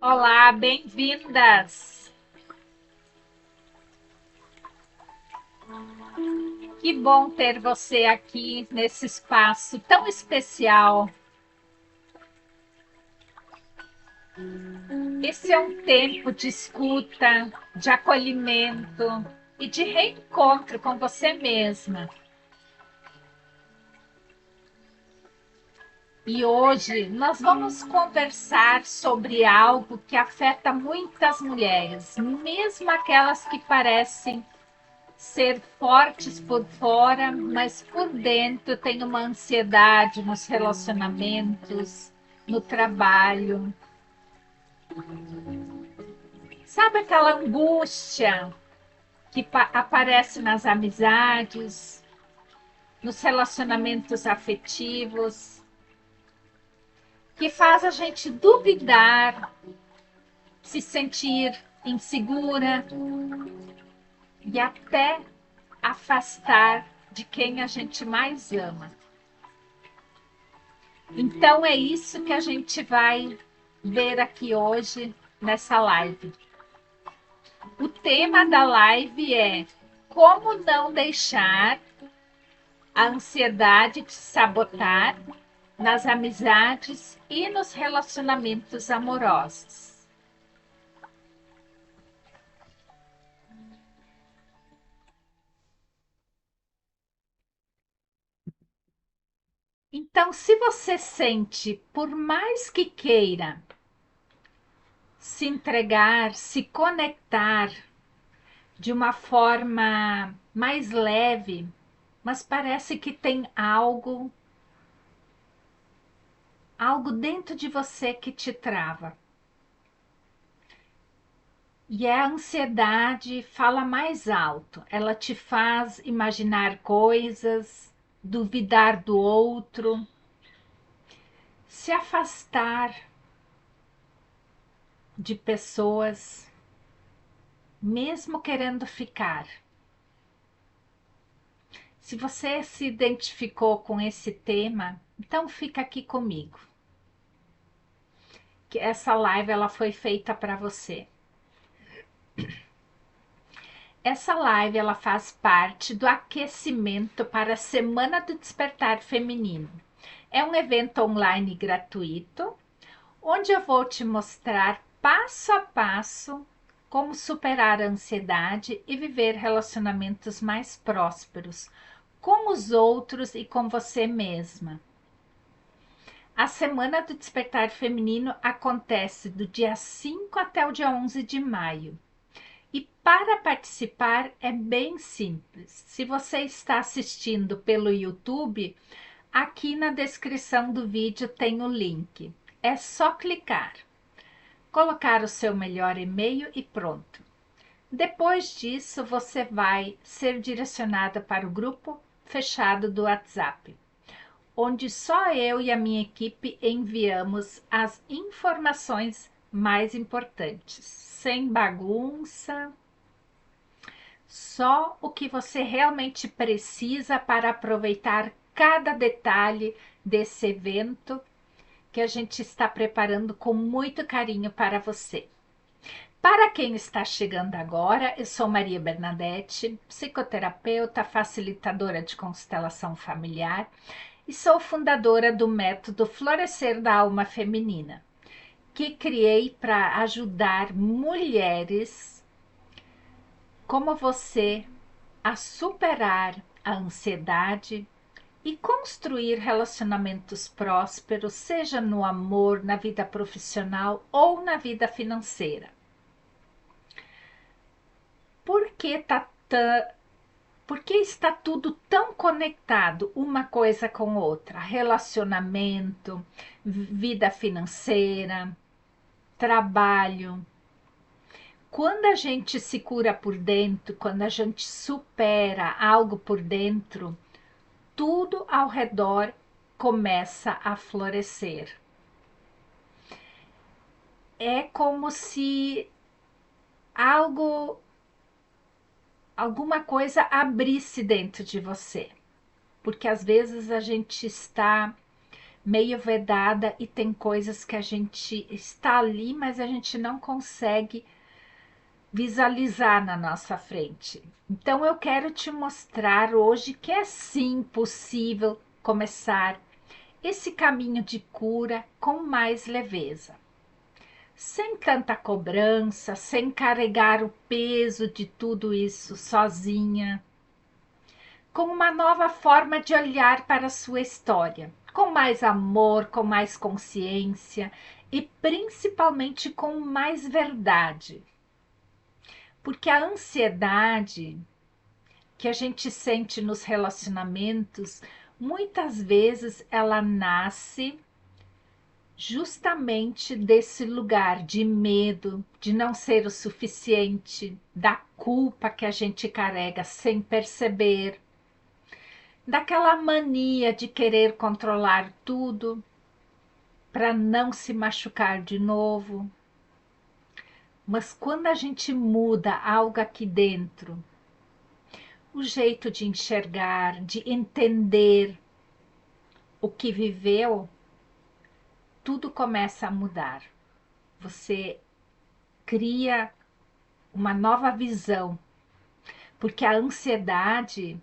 Olá, bem-vindas! Que bom ter você aqui nesse espaço tão especial. Esse é um tempo de escuta, de acolhimento e de reencontro com você mesma. E hoje nós vamos conversar sobre algo que afeta muitas mulheres, mesmo aquelas que parecem ser fortes por fora, mas por dentro tem uma ansiedade nos relacionamentos, no trabalho. Sabe aquela angústia que aparece nas amizades, nos relacionamentos afetivos, que faz a gente duvidar, se sentir insegura e até afastar de quem a gente mais ama. Então é isso que a gente vai ver aqui hoje nessa live. O tema da live é como não deixar a ansiedade te sabotar nas amizades e nos relacionamentos amorosos. Então, se você sente, por mais que queira, se entregar, se conectar de uma forma mais leve, mas parece que tem algo dentro de você que te trava. E a ansiedade fala mais alto, ela te faz imaginar coisas, duvidar do outro, se afastar de pessoas, mesmo querendo ficar. Se você se identificou com esse tema, então fica aqui comigo, que essa live ela foi feita para você. Essa live ela faz parte do aquecimento para a Semana do Despertar Feminino. É um evento online gratuito, onde eu vou te mostrar passo a passo como superar a ansiedade e viver relacionamentos mais prósperos com os outros e com você mesma. A Semana do Despertar Feminino acontece do dia 5 até o dia 11 de maio. E para participar é bem simples. Se você está assistindo pelo YouTube, aqui na descrição do vídeo tem o link. É só clicar, colocar o seu melhor e-mail e pronto. Depois disso, você vai ser direcionada para o grupo fechado do WhatsApp, onde só eu e a minha equipe enviamos as informações mais importantes, sem bagunça, só o que você realmente precisa para aproveitar cada detalhe desse evento que a gente está preparando com muito carinho para você. Para quem está chegando agora, eu sou Maria Bernadette, psicoterapeuta, facilitadora de constelação familiar e sou fundadora do método Florescer da Alma Feminina, que criei para ajudar mulheres como você a superar a ansiedade e construir relacionamentos prósperos, seja no amor, na vida profissional ou na vida financeira. Por que por que está tudo tão conectado uma coisa com outra? Relacionamento, vida financeira, trabalho. Quando a gente se cura por dentro, quando a gente supera algo por dentro, tudo ao redor começa a florescer. É como se algo, alguma coisa abrisse dentro de você, porque às vezes a gente está meio vedada e tem coisas que a gente está ali, mas a gente não consegue visualizar na nossa frente. Então eu quero te mostrar hoje que é sim possível começar esse caminho de cura com mais leveza, sem tanta cobrança, sem carregar o peso de tudo isso sozinha, com uma nova forma de olhar para a sua história, com mais amor, com mais consciência e principalmente com mais verdade. Porque a ansiedade que a gente sente nos relacionamentos, muitas vezes ela nasce justamente desse lugar de medo, de não ser o suficiente, da culpa que a gente carrega sem perceber, daquela mania de querer controlar tudo para não se machucar de novo. Mas quando a gente muda algo aqui dentro, o jeito de enxergar, de entender o que viveu, tudo começa a mudar. Você cria uma nova visão, porque a ansiedade,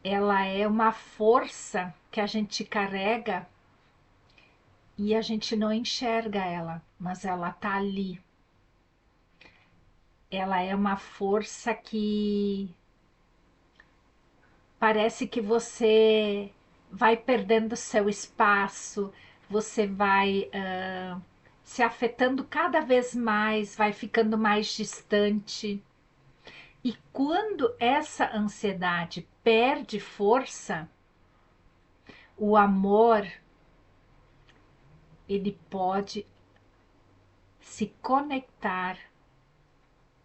ela é uma força que a gente carrega e a gente não enxerga ela, mas ela tá ali. Ela é uma força que parece que você vai perdendo seu espaço, você vai se afetando cada vez mais, vai ficando mais distante. E quando essa ansiedade perde força, o amor, ele pode se conectar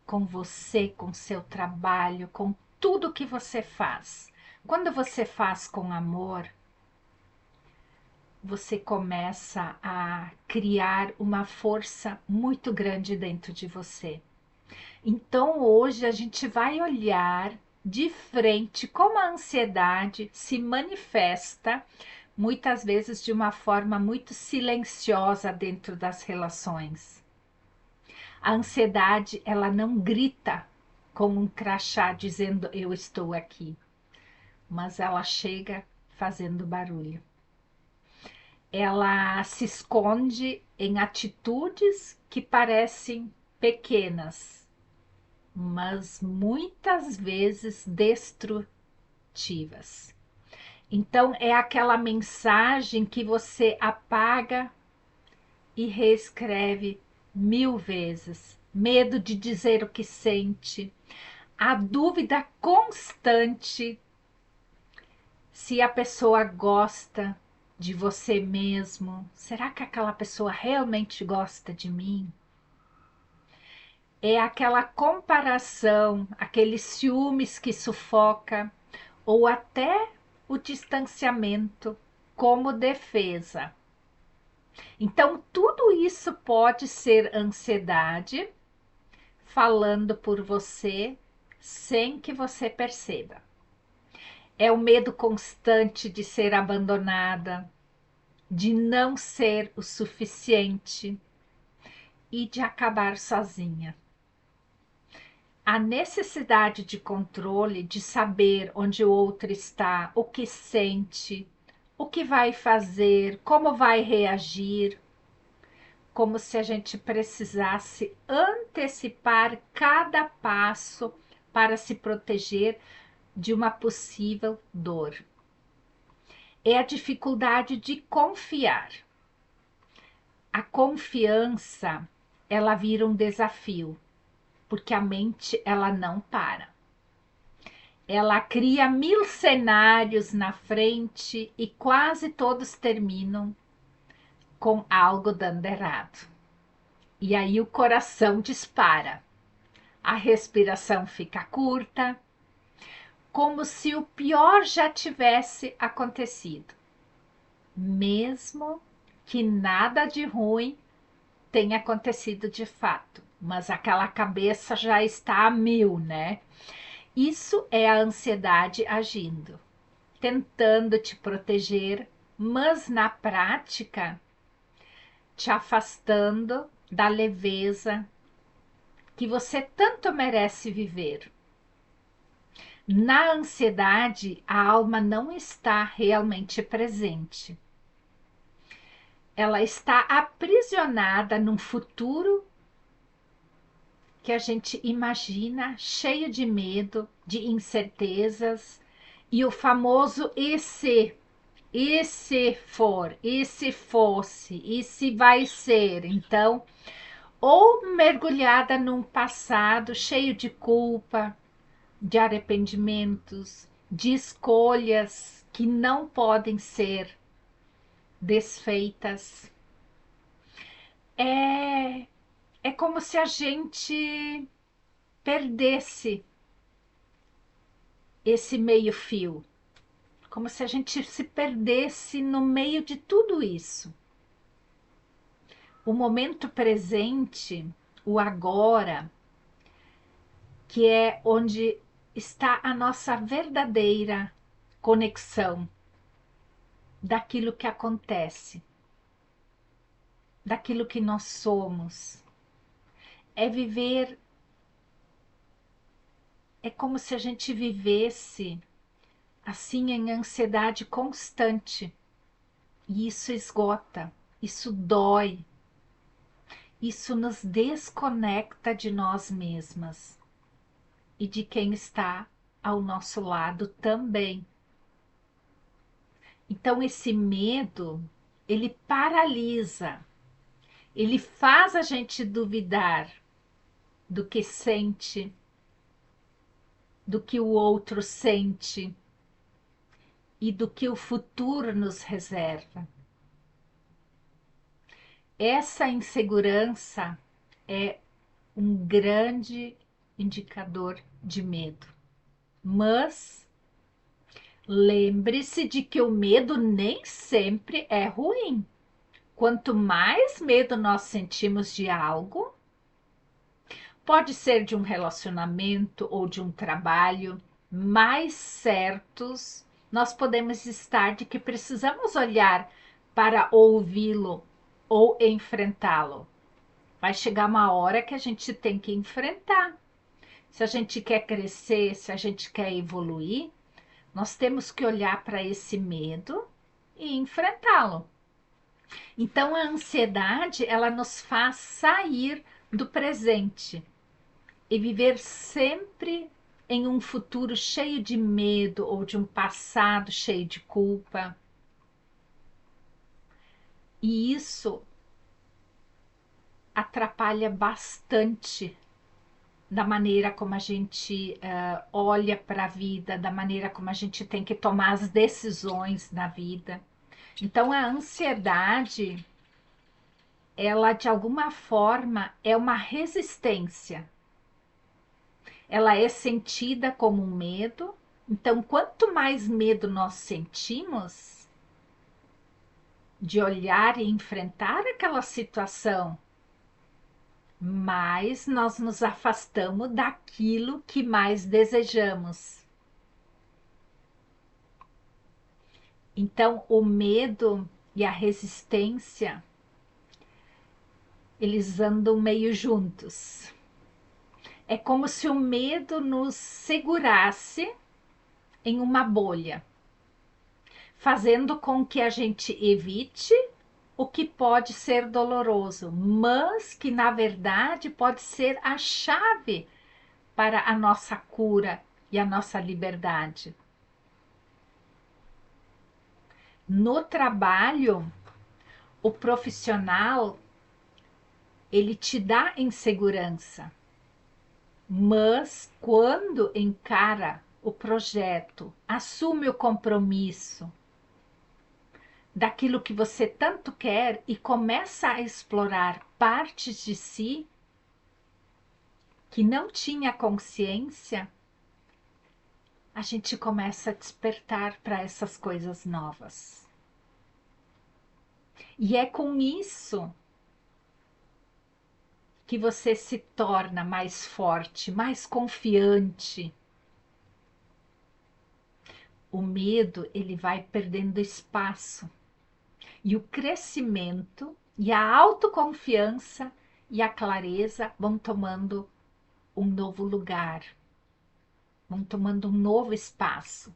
com você, com seu trabalho, com tudo que você faz. Quando você faz com amor, você começa a criar uma força muito grande dentro de você. Então hoje a gente vai olhar de frente como a ansiedade se manifesta muitas vezes de uma forma muito silenciosa dentro das relações. A ansiedade, ela não grita com um crachá dizendo eu estou aqui, mas ela chega fazendo barulho. Ela se esconde em atitudes que parecem pequenas, mas muitas vezes destrutivas. Então, é aquela mensagem que você apaga e reescreve 1000 vezes. Medo de dizer o que sente, a dúvida constante se a pessoa gosta de você mesmo. Será que aquela pessoa realmente gosta de mim? É aquela comparação, aqueles ciúmes que sufoca, ou até o distanciamento como defesa. Então, tudo isso pode ser ansiedade falando por você sem que você perceba. É o medo constante de ser abandonada, de não ser o suficiente e de acabar sozinha. A necessidade de controle, de saber onde o outro está, o que sente, o que vai fazer, como vai reagir, como se a gente precisasse antecipar cada passo para se proteger de uma possível dor. É a dificuldade de confiar. A confiança, ela vira um desafio, porque a mente, ela não para. Ela cria 1000 cenários na frente e quase todos terminam com algo dando errado. E aí o coração dispara, a respiração fica curta, como se o pior já tivesse acontecido, mesmo que nada de ruim tenha acontecido de fato, mas aquela cabeça já está a 1000, né? Isso é a ansiedade agindo, tentando te proteger mas na prática te afastando da leveza que você tanto merece viver. Na ansiedade, a alma não está realmente presente. Ela está aprisionada num futuro que a gente imagina, cheio de medo, de incertezas, e o famoso e se for, e se fosse, e se vai ser. Então, ou mergulhada num passado cheio de culpa, de arrependimentos, de escolhas que não podem ser desfeitas. É, é como se a gente perdesse esse meio-fio, como se a gente se perdesse no meio de tudo isso. O momento presente, o agora, que é onde está a nossa verdadeira conexão daquilo que acontece, daquilo que nós somos. É viver, é como se a gente vivesse assim em ansiedade constante. E isso esgota, isso dói, isso nos desconecta de nós mesmas e de quem está ao nosso lado também. Então esse medo, ele paralisa, ele faz a gente duvidar do que sente, do que o outro sente e do que o futuro nos reserva. Essa insegurança é um grande indicador de medo. Mas lembre-se de que o medo nem sempre é ruim. Quanto mais medo nós sentimos de algo, pode ser de um relacionamento ou de um trabalho, mais certos nós podemos estar de que precisamos olhar para ouvi-lo ou enfrentá-lo. Vai chegar uma hora que a gente tem que enfrentar. Se a gente quer crescer, se a gente quer evoluir, nós temos que olhar para esse medo e enfrentá-lo. Então a ansiedade, ela nos faz sair do presente e viver sempre em um futuro cheio de medo ou de um passado cheio de culpa. E isso atrapalha bastante da maneira como a gente olha para a vida, da maneira como a gente tem que tomar as decisões na vida. Então a ansiedade, ela de alguma forma é uma resistência. Ela é sentida como um medo. Então, quanto mais medo nós sentimos de olhar e enfrentar aquela situação, mais nós nos afastamos daquilo que mais desejamos. Então, o medo e a resistência, eles andam meio juntos. É como se o medo nos segurasse em uma bolha, fazendo com que a gente evite o que pode ser doloroso, mas que na verdade pode ser a chave para a nossa cura e a nossa liberdade. No trabalho, o profissional, ele te dá insegurança, mas quando encara o projeto, assume o compromisso daquilo que você tanto quer e começa a explorar partes de si que não tinha consciência, a gente começa a despertar para essas coisas novas. E é com isso que você se torna mais forte, mais confiante. O medo, ele vai perdendo espaço E o crescimento e a autoconfiança e a clareza vão tomando um novo lugar, vão tomando um novo espaço.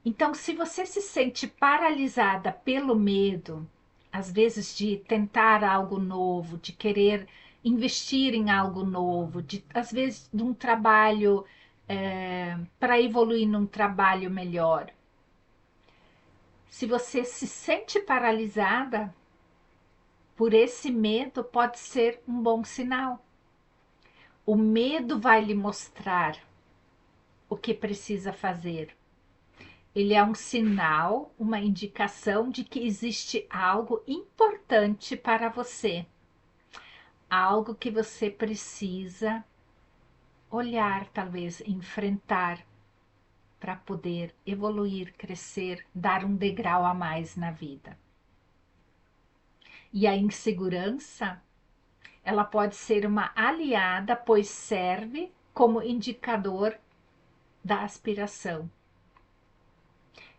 Então, se você se sente paralisada pelo medo, às vezes de tentar algo novo, de querer investir em algo novo, às vezes de um trabalho para evoluir num trabalho melhor. Se você se sente paralisada por esse medo, pode ser um bom sinal. O medo vai lhe mostrar o que precisa fazer. Ele é um sinal, uma indicação de que existe algo importante para você. Algo que você precisa olhar, talvez enfrentar, para poder evoluir, crescer, dar um degrau a mais na vida. E a insegurança, ela pode ser uma aliada, pois serve como indicador da aspiração.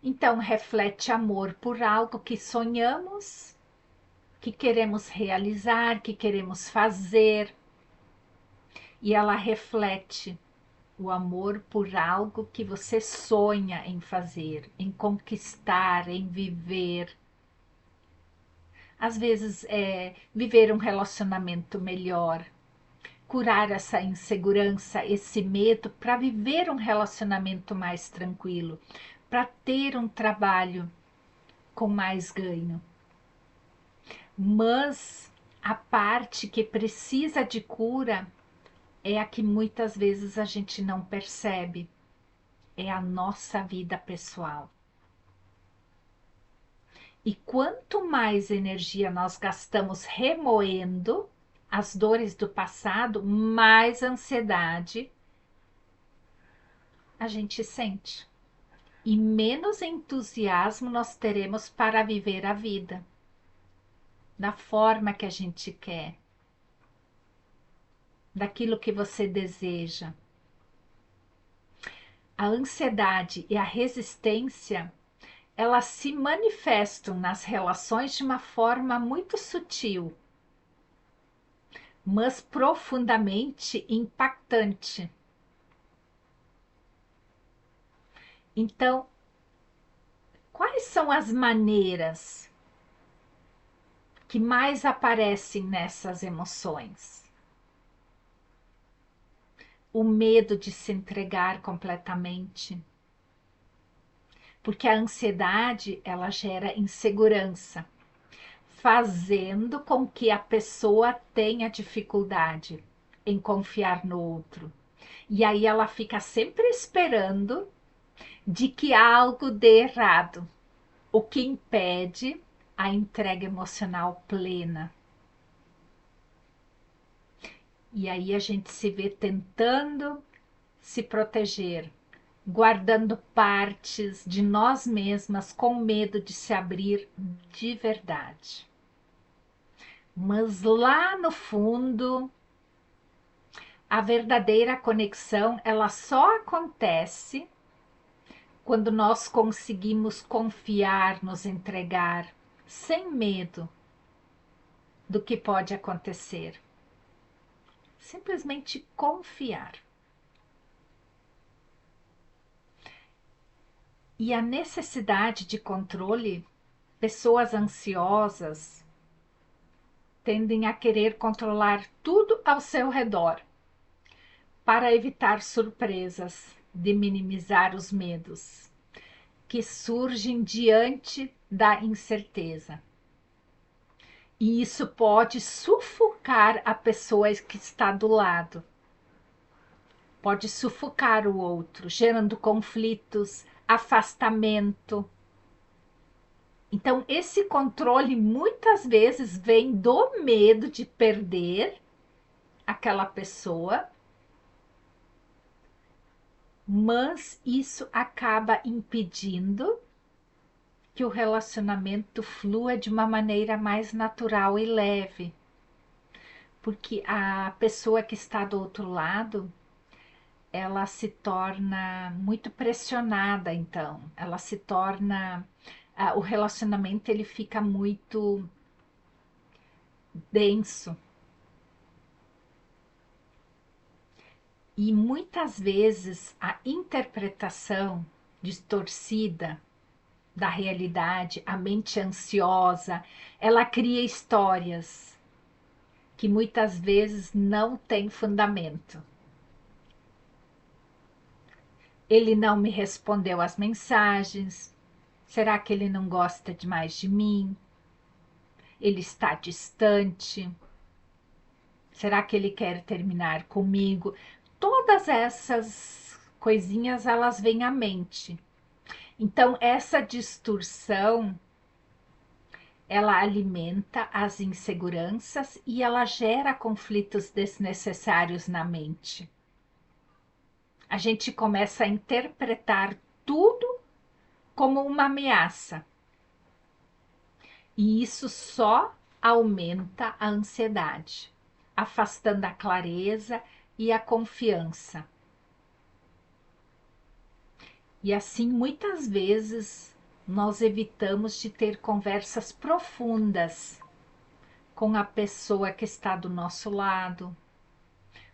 Então, reflete amor por algo que sonhamos, que queremos realizar, que queremos fazer. E ela reflete o amor por algo que você sonha em fazer, em conquistar, em viver. Às vezes é viver um relacionamento melhor, curar essa insegurança, esse medo, para viver um relacionamento mais tranquilo, para ter um trabalho com mais ganho. Mas a parte que precisa de cura é a que muitas vezes a gente não percebe, é a nossa vida pessoal. E quanto mais energia nós gastamos remoendo as dores do passado, mais ansiedade a gente sente. E menos entusiasmo nós teremos para viver a vida da forma que a gente quer, daquilo que você deseja. A ansiedade e a resistência, elas se manifestam nas relações de uma forma muito sutil, mas profundamente impactante. Então, quais são as maneiras que mais aparecem nessas emoções? O medo de se entregar completamente, porque a ansiedade, ela gera insegurança, fazendo com que a pessoa tenha dificuldade em confiar no outro. E aí ela fica sempre esperando de que algo dê errado, o que impede a entrega emocional plena. E aí a gente se vê tentando se proteger, guardando partes de nós mesmas com medo de se abrir de verdade. Mas lá no fundo, a verdadeira conexão, ela só acontece quando nós conseguimos confiar, nos entregar, sem medo do que pode acontecer. Simplesmente confiar. E a necessidade de controle, pessoas ansiosas tendem a querer controlar tudo ao seu redor, para evitar surpresas, de minimizar os medos que surgem diante da incerteza. E isso pode sufocar a pessoa que está do lado. Pode sufocar o outro, gerando conflitos, afastamento. Então, esse controle muitas vezes vem do medo de perder aquela pessoa, mas isso acaba impedindo que o relacionamento flua de uma maneira mais natural e leve. Porque a pessoa que está do outro lado, ela se torna muito pressionada, então. Ela se torna o relacionamento ele fica muito denso. E muitas vezes a interpretação distorcida da realidade, a mente ansiosa, ela cria histórias que muitas vezes não têm fundamento. Ele não me respondeu às mensagens. Será que ele não gosta mais de mim? Ele está distante? Será que ele quer terminar comigo? Todas essas coisinhas elas vêm à mente. Então essa distorção ela alimenta as inseguranças e ela gera conflitos desnecessários na mente. A gente começa a interpretar tudo como uma ameaça. E isso só aumenta a ansiedade, afastando a clareza e a confiança. E assim, muitas vezes, nós evitamos de ter conversas profundas com a pessoa que está do nosso lado,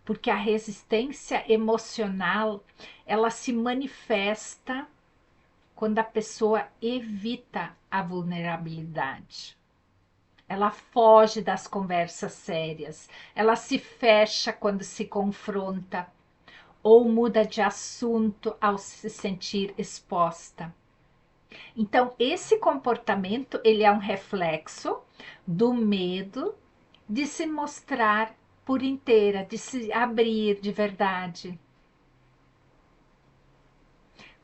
porque a resistência emocional, ela se manifesta quando a pessoa evita a vulnerabilidade. Ela foge das conversas sérias, ela se fecha quando se confronta ou muda de assunto ao se sentir exposta. Então, esse comportamento, ele é um reflexo do medo de se mostrar por inteira, de se abrir de verdade.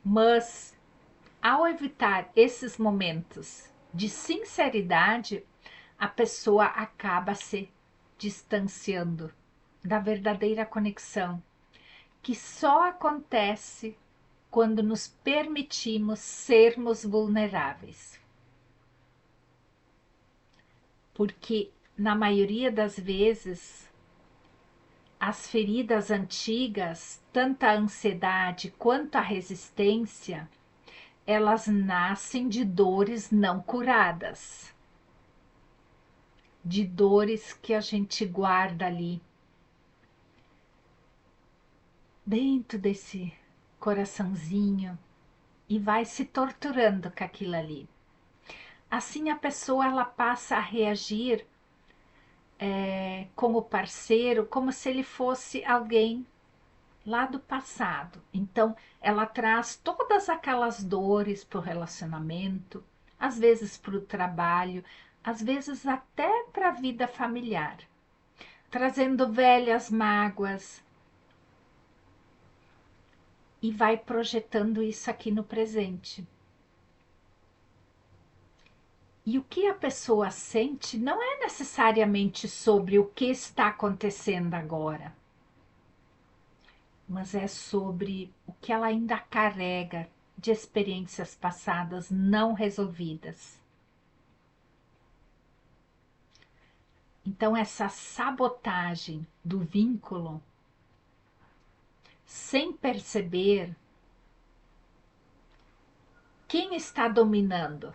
Mas, ao evitar esses momentos de sinceridade, a pessoa acaba se distanciando da verdadeira conexão, que só acontece quando nos permitimos sermos vulneráveis. Porque, na maioria das vezes, as feridas antigas, tanto a ansiedade quanto a resistência, elas nascem de dores não curadas, de dores que a gente guarda ali, dentro desse coraçãozinho, e vai se torturando com aquilo ali. Assim a pessoa ela passa a reagir com o parceiro como se ele fosse alguém lá do passado. Então ela traz todas aquelas dores para o relacionamento, às vezes para o trabalho, às vezes até para a vida familiar, trazendo velhas mágoas e vai projetando isso aqui no presente. E o que a pessoa sente não é necessariamente sobre o que está acontecendo agora, mas é sobre o que ela ainda carrega de experiências passadas não resolvidas. Então, essa sabotagem do vínculo, sem perceber, quem está dominando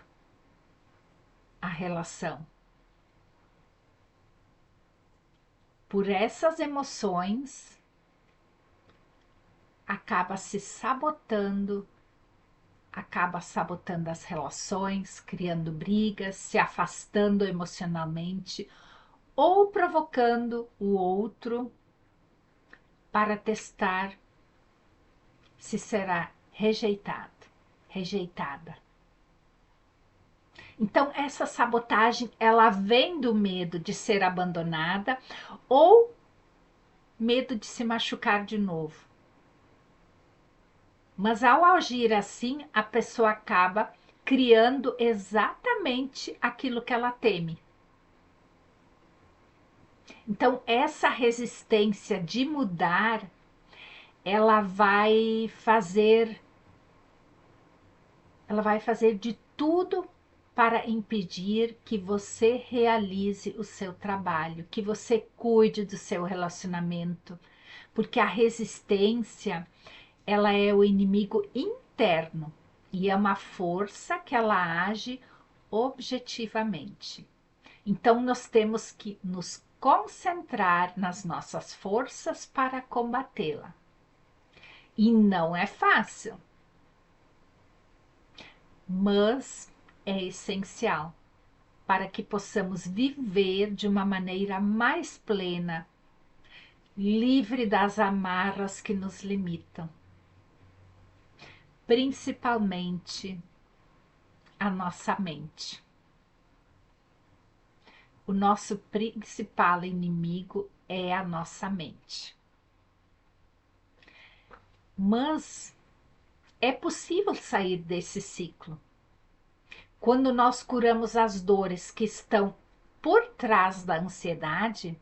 a relação? Por essas emoções, acaba se sabotando, acaba sabotando as relações, criando brigas, se afastando emocionalmente ou provocando o outro para testar se será rejeitado, rejeitada. Então essa sabotagem, ela vem do medo de ser abandonada ou medo de se machucar de novo. Mas ao agir assim, a pessoa acaba criando exatamente aquilo que ela teme. Então, essa resistência de mudar, ela vai fazer de tudo para impedir que você realize o seu trabalho, que você cuide do seu relacionamento, porque a resistência, ela é o inimigo interno E é uma força que ela age objetivamente. Então, nós temos que nos concentrar nas nossas forças para combatê-la. E não é fácil, mas é essencial para que possamos viver de uma maneira mais plena, livre das amarras que nos limitam, principalmente a nossa mente. O nosso principal inimigo é a nossa mente. Mas é possível sair desse ciclo. Quando nós curamos as dores que estão por trás da ansiedade,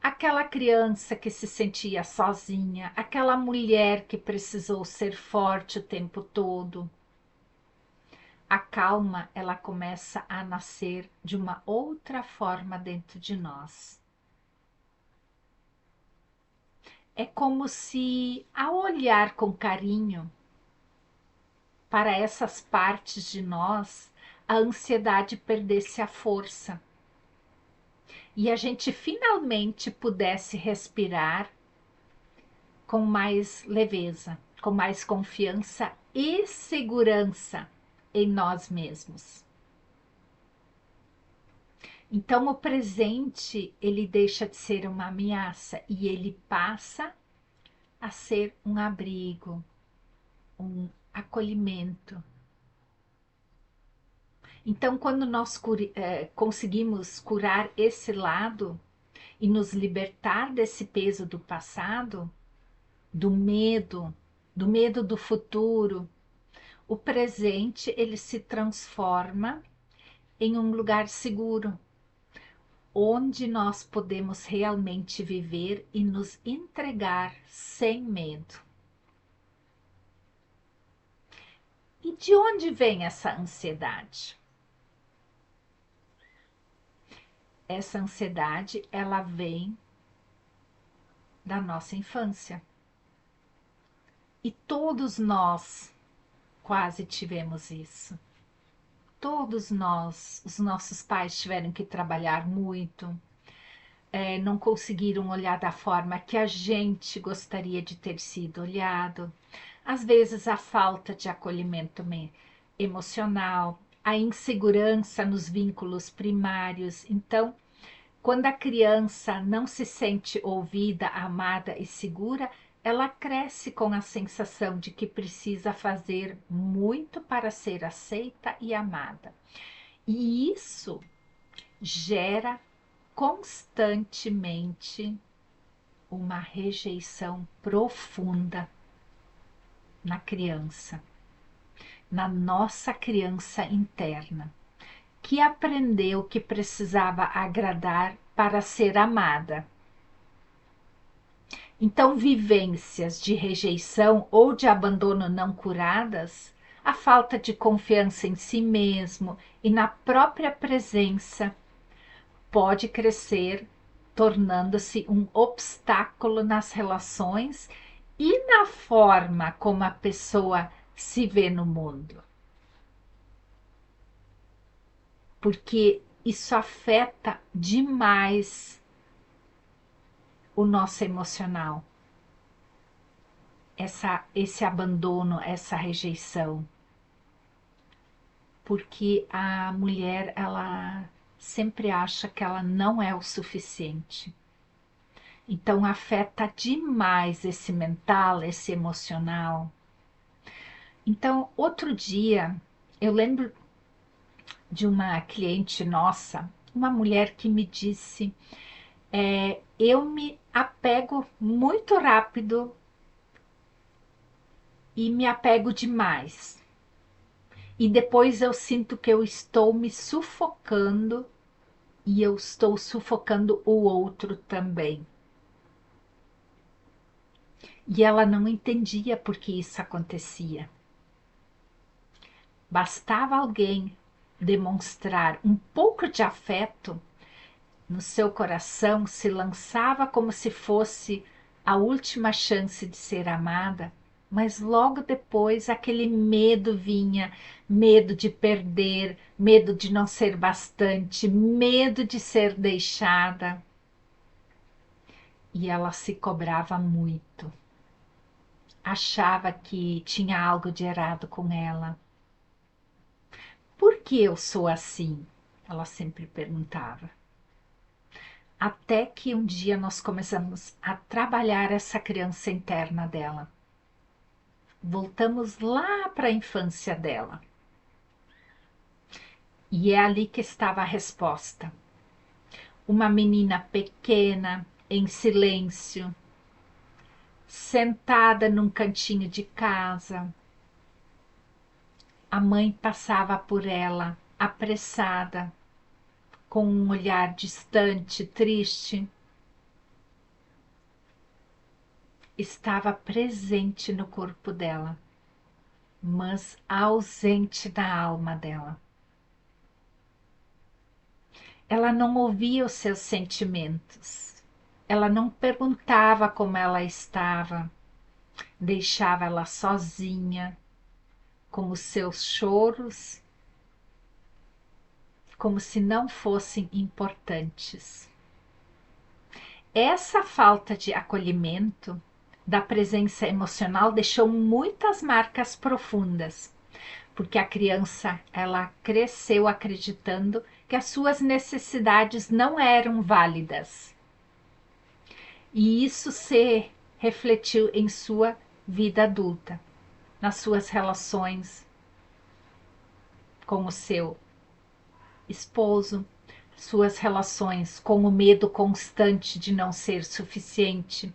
aquela criança que se sentia sozinha, aquela mulher que precisou ser forte o tempo todo, a calma, ela começa a nascer de uma outra forma dentro de nós. É como se, ao olhar com carinho para essas partes de nós, a ansiedade perdesse a força e a gente finalmente pudesse respirar com mais leveza, com mais confiança e segurança em nós mesmos. Então o presente, ele deixa de ser uma ameaça e ele passa a ser um abrigo, um acolhimento. Então, quando nós conseguimos curar esse lado e nos libertar desse peso do passado, do medo do futuro, o presente ele se transforma em um lugar seguro, onde nós podemos realmente viver e nos entregar sem medo. E de onde vem essa ansiedade? Essa ansiedade, ela vem da nossa infância. E todos nós quase tivemos isso. Todos nós, os nossos pais tiveram que trabalhar muito, não conseguiram olhar da forma que a gente gostaria de ter sido olhado. Às vezes a falta de acolhimento emocional, a insegurança nos vínculos primários. Então, quando a criança não se sente ouvida, amada e segura, ela cresce com a sensação de que precisa fazer muito para ser aceita e amada. E isso gera constantemente uma rejeição profunda na criança, na nossa criança interna, que aprendeu que precisava agradar para ser amada. Então, vivências de rejeição ou de abandono não curadas, a falta de confiança em si mesmo e na própria presença pode crescer, tornando-se um obstáculo nas relações e na forma como a pessoa se vê no mundo. Porque isso afeta demais o nosso emocional. Esse abandono, essa rejeição. Porque a mulher, ela sempre acha que ela não é o suficiente. Então afeta demais esse mental, esse emocional. Então, outro dia, eu lembro de uma cliente nossa, uma mulher que me disse, eu me apego muito rápido e me apego demais. E depois eu sinto que eu estou me sufocando e eu estou sufocando o outro também. E ela não entendia por que isso acontecia. Bastava alguém demonstrar um pouco de afeto no seu coração, se lançava como se fosse a última chance de ser amada, mas logo depois aquele medo vinha, medo de perder, medo de não ser bastante, medo de ser deixada. E ela se cobrava muito. Achava que tinha algo de errado com ela. Por que eu sou assim? Ela sempre perguntava. Até que um dia nós começamos a trabalhar essa criança interna dela. Voltamos lá para a infância dela. E é ali que estava a resposta. Uma menina pequena, em silêncio, sentada num cantinho de casa. A mãe passava por ela, apressada, com um olhar distante, triste. Estava presente no corpo dela, mas ausente na alma dela. Ela não ouvia os seus sentimentos. Ela não perguntava como ela estava. Deixava ela sozinha, com os seus choros, como se não fossem importantes. Essa falta de acolhimento, da presença emocional, deixou muitas marcas profundas, porque a criança, ela cresceu acreditando que as suas necessidades não eram válidas. E isso se refletiu em sua vida adulta, nas suas relações com o seu esposo, suas relações com o medo constante de não ser suficiente.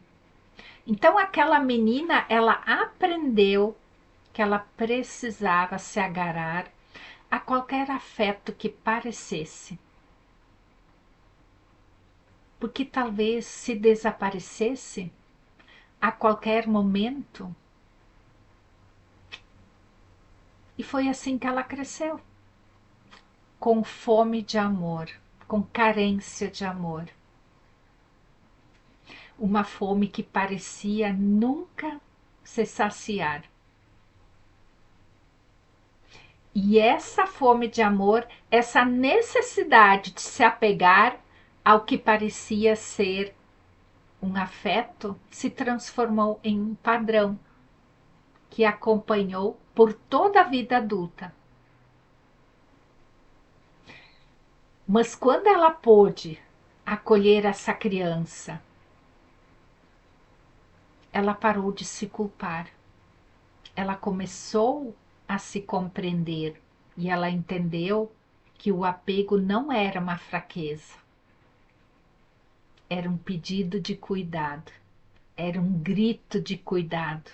Então aquela menina, ela aprendeu que ela precisava se agarrar a qualquer afeto que parecesse. Porque talvez se desaparecesse a qualquer momento. E foi assim que ela cresceu, com fome de amor, com carência de amor. Uma fome que parecia nunca se saciar. E essa fome de amor, essa necessidade de se apegar ao que parecia ser um afeto, se transformou em um padrão que acompanhou por toda a vida adulta. Mas quando ela pôde acolher essa criança, ela parou de se culpar. Ela começou a se compreender e ela entendeu que o apego não era uma fraqueza. Era um pedido de cuidado, era um grito de cuidado,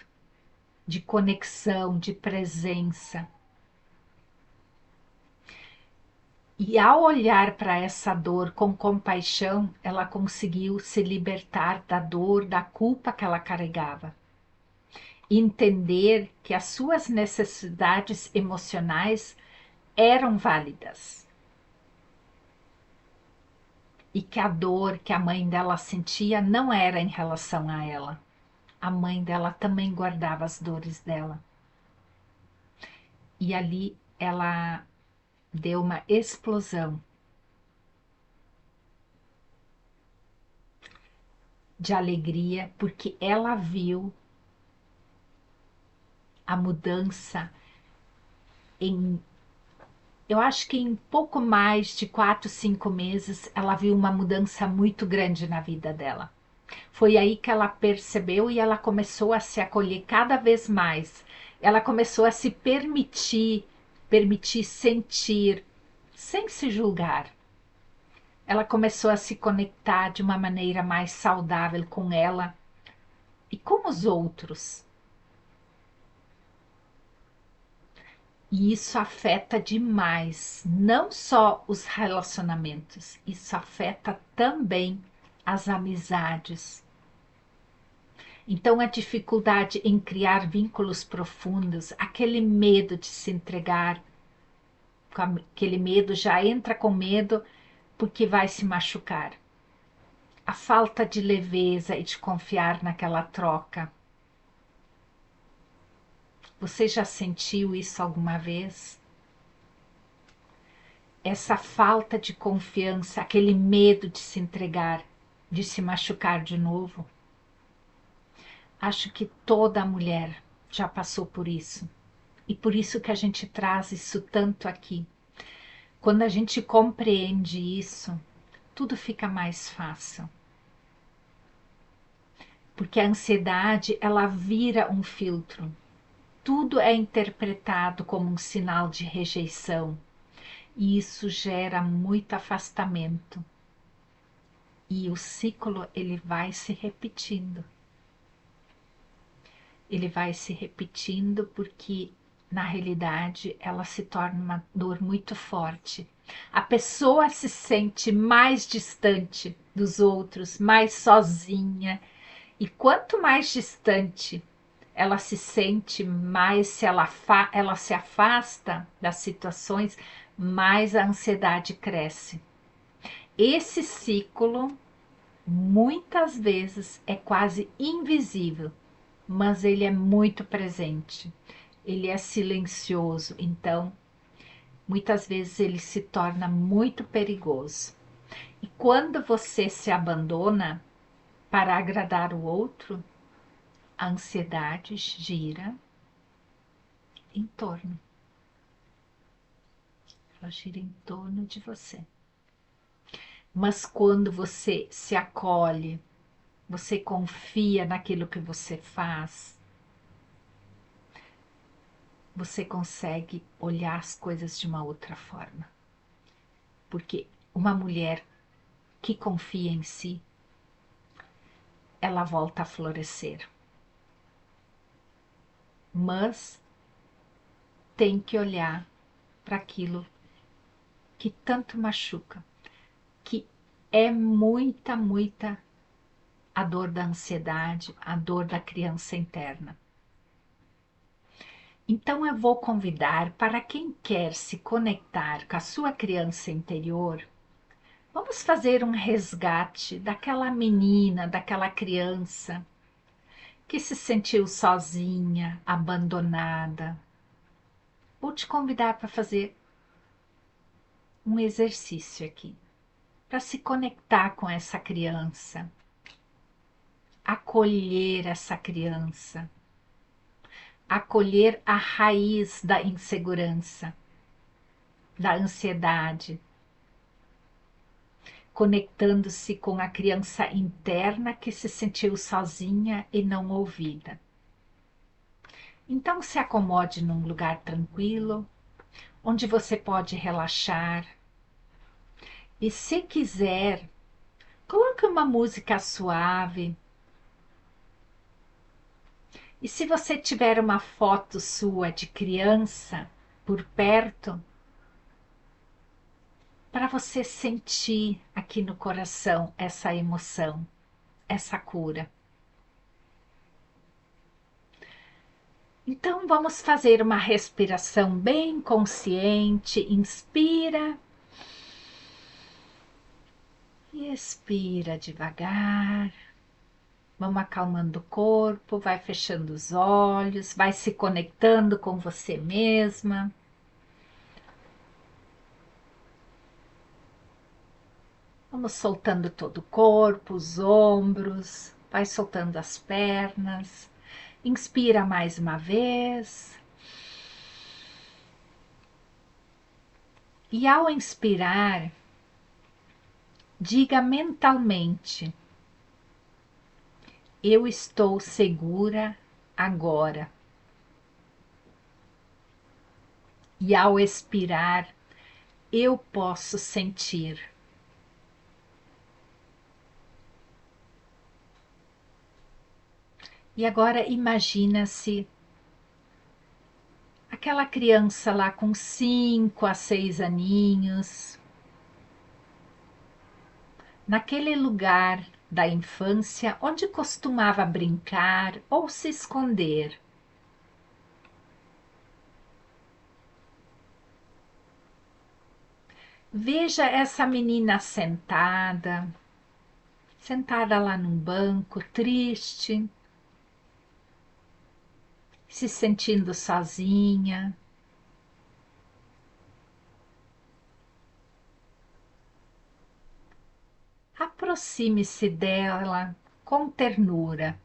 de conexão, de presença. E ao olhar para essa dor com compaixão, ela conseguiu se libertar da dor, da culpa que ela carregava. Entender que as suas necessidades emocionais eram válidas. E que a dor que a mãe dela sentia não era em relação a ela. A mãe dela também guardava as dores dela. E ali ela deu uma explosão de alegria, porque ela viu a mudança eu acho que em pouco mais de 4, 5 meses, ela viu uma mudança muito grande na vida dela. Foi aí que ela percebeu e ela começou a se acolher cada vez mais. Ela começou a se permitir sentir, sem se julgar. Ela começou a se conectar de uma maneira mais saudável com ela e com os outros. E isso afeta demais, não só os relacionamentos, isso afeta também as amizades. Então, a dificuldade em criar vínculos profundos, aquele medo de se entregar, aquele medo já entra com medo porque vai se machucar. A falta de leveza e de confiar naquela troca. Você já sentiu isso alguma vez? Essa falta de confiança, aquele medo de se entregar, de se machucar de novo? Acho que toda mulher já passou por isso. E por isso que a gente traz isso tanto aqui. Quando a gente compreende isso, tudo fica mais fácil. Porque a ansiedade, ela vira um filtro. Tudo é interpretado como um sinal de rejeição. E isso gera muito afastamento. E o ciclo, ele vai se repetindo. Ele vai se repetindo porque, na realidade, ela se torna uma dor muito forte. A pessoa se sente mais distante dos outros, mais sozinha. E quanto mais distante ela se sente, mais ela se afasta das situações, mais a ansiedade cresce. Esse ciclo, muitas vezes, é quase invisível, mas ele é muito presente. Ele é silencioso, então, muitas vezes ele se torna muito perigoso. E quando você se abandona para agradar o outro, a ansiedade gira em torno. Ela gira em torno de você. Mas quando você se acolhe, você confia naquilo que você faz, você consegue olhar as coisas de uma outra forma. Porque uma mulher que confia em si, ela volta a florescer. Mas tem que olhar para aquilo que tanto machuca, que é muita a dor da ansiedade, a dor da criança interna. Então eu vou convidar para quem quer se conectar com a sua criança interior, vamos fazer um resgate daquela menina, daquela criança que se sentiu sozinha, abandonada. Vou te convidar para fazer um exercício aqui, para se conectar com essa criança, acolher essa criança, acolher a raiz da insegurança, da ansiedade, conectando-se com a criança interna que se sentiu sozinha e não ouvida. Então se acomode num lugar tranquilo, onde você pode relaxar. E se quiser, coloque uma música suave. E se você tiver uma foto sua de criança por perto, para você sentir aqui no coração essa emoção, essa cura. Então vamos fazer uma respiração bem consciente. Inspira e expira devagar. Vamos acalmando o corpo, vai fechando os olhos, vai se conectando com você mesma. Vamos soltando todo o corpo, os ombros, vai soltando as pernas. Inspira mais uma vez. E ao inspirar, diga mentalmente: eu estou segura agora. E ao expirar, eu posso sentir. E agora imagina-se aquela criança lá com 5 a 6 aninhos, naquele lugar da infância onde costumava brincar ou se esconder. Veja essa menina sentada lá num banco, triste, se sentindo sozinha. Aproxime-se dela com ternura.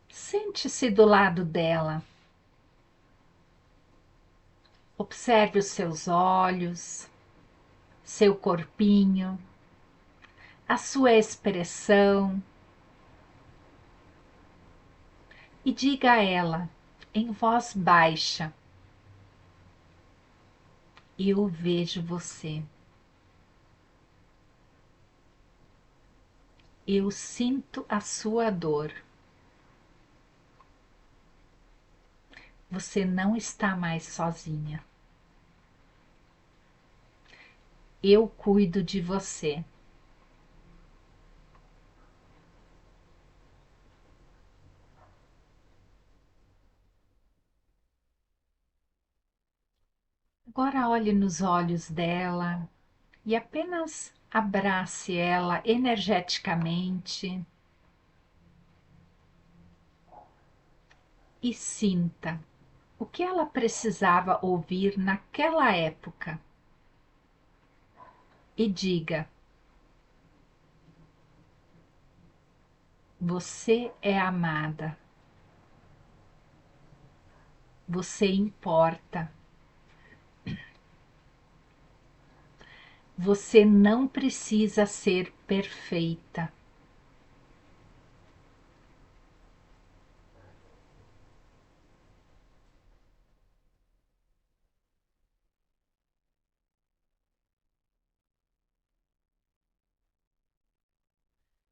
Sente-se do lado dela. Observe os seus olhos, seu corpinho, a sua expressão e diga a ela, em voz baixa: eu vejo você. Eu sinto a sua dor. Você não está mais sozinha. Eu cuido de você. Agora olhe nos olhos dela e apenas abrace ela energeticamente e sinta o que ela precisava ouvir naquela época. E diga: você é amada. Você importa. Você não precisa ser perfeita.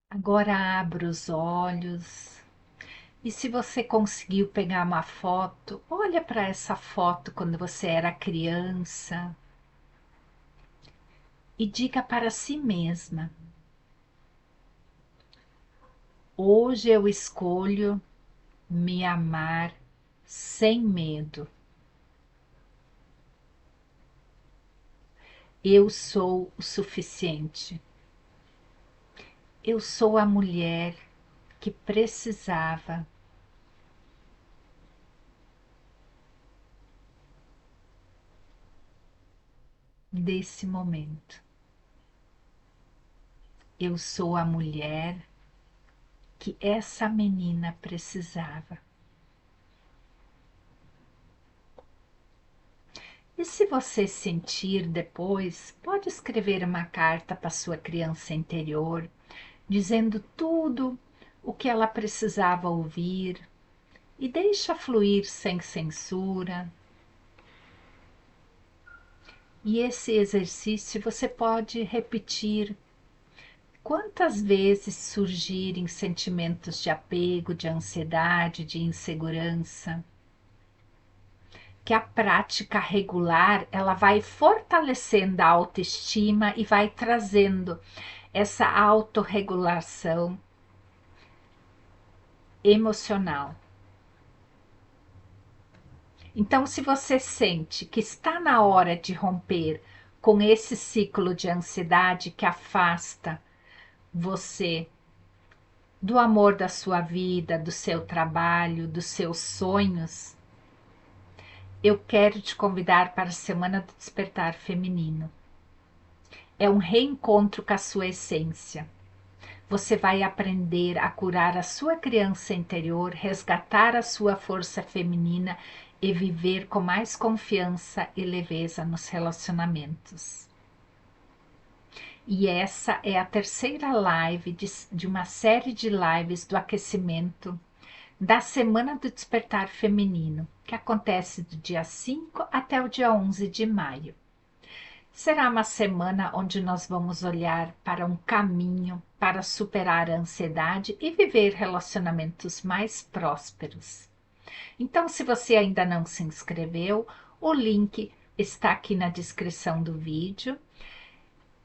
Agora abra os olhos e, se você conseguiu pegar uma foto, olha para essa foto quando você era criança e diga para si mesma: hoje eu escolho me amar sem medo. Eu sou o suficiente. Eu sou a mulher que precisava. Desse momento. Eu sou a mulher que essa menina precisava. E se você sentir depois, pode escrever uma carta para sua criança interior, dizendo tudo o que ela precisava ouvir e deixa fluir sem censura. E esse exercício você pode repetir quantas vezes surgirem sentimentos de apego, de ansiedade, de insegurança. Que a prática regular ela vai fortalecendo a autoestima e vai trazendo essa autorregulação emocional. Então, se você sente que está na hora de romper com esse ciclo de ansiedade que afasta você do amor da sua vida, do seu trabalho, dos seus sonhos, eu quero te convidar para a Semana do Despertar Feminino. É um reencontro com a sua essência. Você vai aprender a curar a sua criança interior, resgatar a sua força feminina e viver com mais confiança e leveza nos relacionamentos. E essa é a terceira live de uma série de lives do aquecimento da Semana do Despertar Feminino, que acontece do dia 5 até o dia 11 de maio. Será uma semana onde nós vamos olhar para um caminho para superar a ansiedade e viver relacionamentos mais prósperos. Então, se você ainda não se inscreveu, o link está aqui na descrição do vídeo.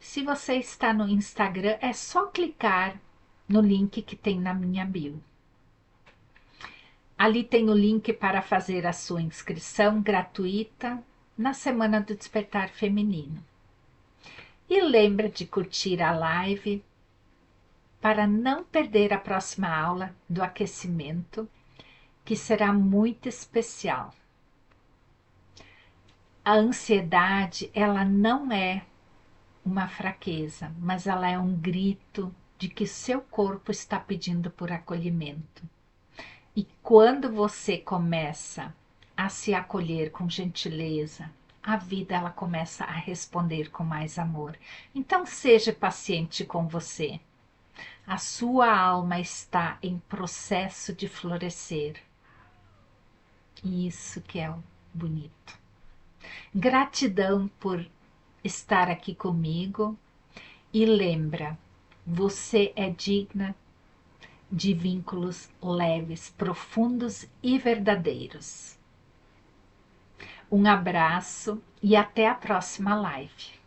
Se você está no Instagram, é só clicar no link que tem na minha bio. Ali tem o link para fazer a sua inscrição gratuita na Semana do Despertar Feminino. E lembra de curtir a live, para não perder a próxima aula do aquecimento, que será muito especial. A ansiedade, ela não é uma fraqueza, mas ela é um grito de que seu corpo está pedindo por acolhimento. E quando você começa a se acolher com gentileza, a vida ela começa a responder com mais amor. Então seja paciente com você. A sua alma está em processo de florescer. E isso que é bonito. Gratidão por estar aqui comigo e lembra, você é digna de vínculos leves, profundos e verdadeiros. Um abraço e até a próxima live.